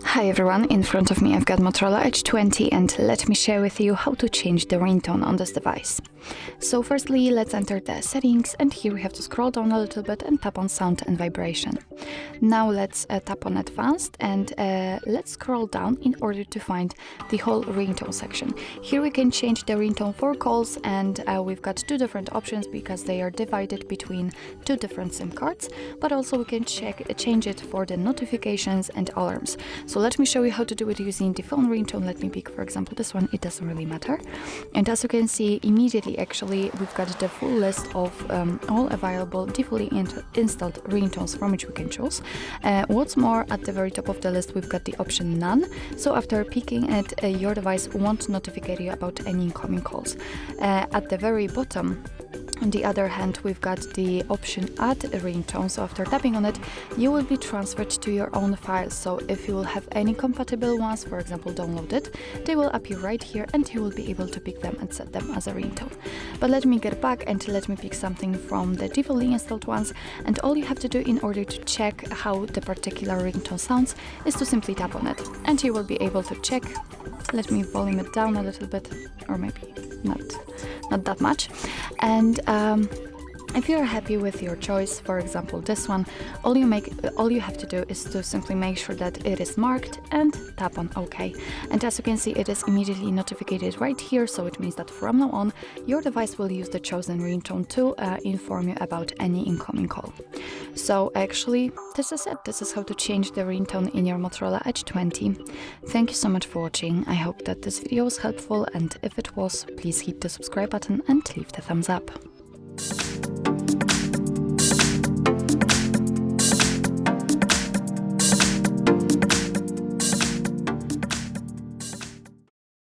Hi everyone, in front of me I've got Motorola Edge 20 and let me share with you how to change the ringtone on this device. So firstly, let's enter the settings, and here we have to scroll down a little bit and tap on sound and vibration. Now let's tap on advanced and let's scroll down in order to find the whole ringtone section. Here we can change the ringtone for calls, and we've got two different options because they are divided between two different SIM cards, but also we can change it for the notifications and alarms. So let me show you how to do it using the phone ringtone. Let me pick, for example, this one. It doesn't really matter. And as you can see, immediately actually we've got the full list of all available defaultly installed ringtones from which we can choose. What's more, at the very top of the list we've got the option none. So after picking it, your device won't notify you about any incoming calls. At the very bottom, on the other hand, we've got the option add a ringtone. So after tapping on it, you will be transferred to your own files. So if you will have any compatible ones, for example downloaded, they will appear right here and you will be able to pick them and set them as a ringtone. But let me get back and let me pick something from the defaultly installed ones, and all you have to do in order to check how the particular ringtone sounds is to simply tap on it and you will be able to check. Let me volume it down a little bit, or maybe not that much. And if you're happy with your choice, for example this one, all you have to do is to simply make sure that it is marked and tap on OK. And as you can see, it is immediately notified right here, so it means that from now on your device will use the chosen ringtone to inform you about any incoming call. So actually this is it. This is how to change the ringtone in your Motorola Edge 20. Thank you so much for watching. I hope that this video was helpful, and if it was, please hit the subscribe button and leave the thumbs up.